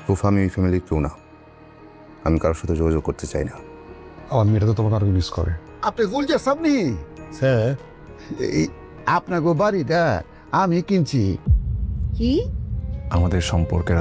ফুফা আমি ফ্যামিলির কেউ না, আমি কারোর সাথে যোগাযোগ করতে চাই না। আমার মেয়েটা তো তোমাকে আরো মিস করে। আপনি গুলজার সামনি স্যার, এই আপনাকে বাড়িটা আমি কিনছি। কি? আমাদের সম্পর্কের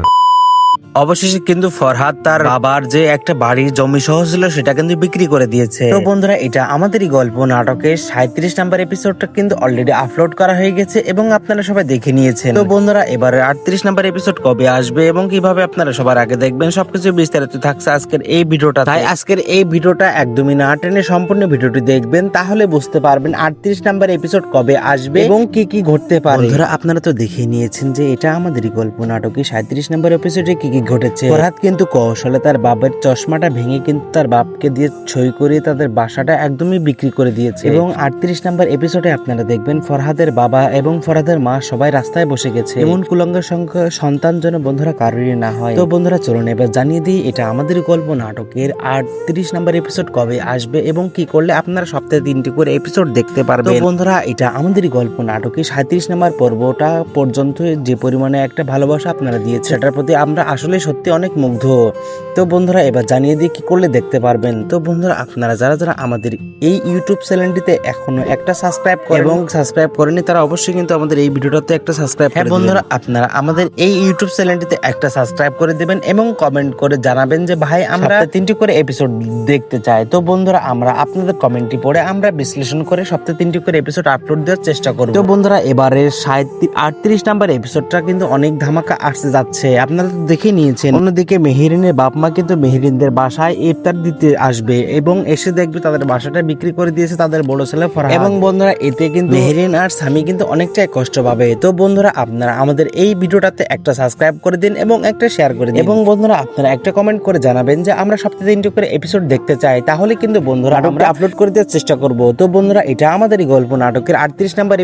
অবশেষে কিন্তু ফরহাদ তার বাবার যে একটা বাড়ির জমি সহ ছিল সেটা কিন্তু বিক্রি করে দিয়েছে। তো বন্ধুরা, এটা আমাদেরই গল্প নাটকের 37 নাম্বার এপিসোডটা কিন্তু অলরেডি আপলোড করা হয়ে গেছে এবং আপনারা সবাই দেখে নিয়েছেন। তো বন্ধুরা, এবারে 38 নাম্বার এপিসোড কবে আসবে এবং কিভাবে আপনারা সবার আগে দেখবেন সবকিছু বিস্তারিত থাকছে আজকের এই ভিডিওটা। তাই আজকের এই ভিডিওটা একদমই না টেনে সম্পূর্ণ ভিডিওটি দেখবেন, তাহলে বুঝতে পারবেন 38 নাম্বার এপিসোড কবে আসবে এবং কি কি ঘটতে পারে। বন্ধুরা, আপনারা তো দেখে নিয়েছেন যে এটা আমাদেরই গল্প নাটকের 37 নাম্বার এপিসোডে কি কি ঘটেছে। ফরহাদ কিন্তু কৌশলে তার বাবার চশমাটা ভেঙে কিন্তু তার বাপকে দিয়ে সই করিয়ে তাদের বাসাটা একদমই বিক্রি করে দিয়েছে এবং 38 নাম্বার এপিসোডে আপনারা দেখবেন ফরহাদের বাবা এবং ফরহাদের মা সবাই রাস্তায় বসে গেছে। এমন কুলঙ্গের সংখ্যা সন্তান যেন বন্ধুরা কারোরই না হয়। তো বন্ধুরা, চলুন এবার জানিয়ে দিই এটা আমাদের গল্প নাটকের 38 নাম্বার এপিসোড কবে আসবে এবং কি করলে আপনারা সপ্তাহে 3টি করে এপিসোড দেখতে পারবেন। তো বন্ধুরা, এটা আমাদেরই গল্প নাটকের 37 নাম্বার পর্বটা পর্যন্ত যে পরিমাণে একটা ভালোবাসা আপনারা দিয়েছে সেটার প্রতি আমরা আসলে সত্যি অনেক মুগ্ধ। তো বন্ধুরা, এবার জানিয়ে দিয়ে কি করলে দেখতে পারবেন। তো বন্ধুরা, আপনারা যারা যারা আমাদের এই ইউটিউব চ্যানেলটিতে এখনো একটা সাবস্ক্রাইব করে এবং সাবস্ক্রাইব করেনি তারা অবশ্যই কিন্তু আমাদের এই ভিডিওটাতে একটা সাবস্ক্রাইব করে বন্ধুরা, আপনারা আমাদের এই ইউটিউব চ্যানেলটিতে একটা সাবস্ক্রাইব করে দিবেন এবং কমেন্ট করে জানাবেন যে ভাই আমরা 3টি করে এপিসোড দেখতে চাই। তো বন্ধুরা, আমরা আপনাদের কমেন্টটি পড়ে আমরা বিশ্লেষণ করে সপ্তাহে 3টি করে এপিসোড আপলোড দেওয়ার চেষ্টা করব। তো বন্ধুরা, এবারে 38 নাম্বার এপিসোডটা কিন্তু অনেক ধামাকা আসতে যাচ্ছে, আপনারা তো দেখে নিয়েছেন। অন্যদিকে মেহেরিনের বাপ মা কিন্তু মেহেরিনদের বাসায় ইফতার দিতে আসবে এবং এসে দেখবে তাদের বাসাটা বিক্রি করে দিয়েছে তাদের বড় ছেলে ফরহাদ। এবং বন্ধুরা, এতে কিন্তু মেহেরিন আর স্বামী কিন্তু অনেকটাই কষ্ট পাবে। তো বন্ধুরা, আপনারা আমাদের এই ভিডিওটাতে একটা সাবস্ক্রাইব করে দিন এবং একটা শেয়ার করে দিন এবং বন্ধুরা, আপনারা একটা কমেন্ট করে জানাবেন যে আমরা সপ্তাহে 3টি করে এপিসোড দেখতে চাই, তাহলে কিন্তু বন্ধুরা আমরা আপলোড করে দেওয়ার চেষ্টা করব। তো বন্ধুরা, এটা আমাদেরই গল্প নাটকের 38 নাম্বার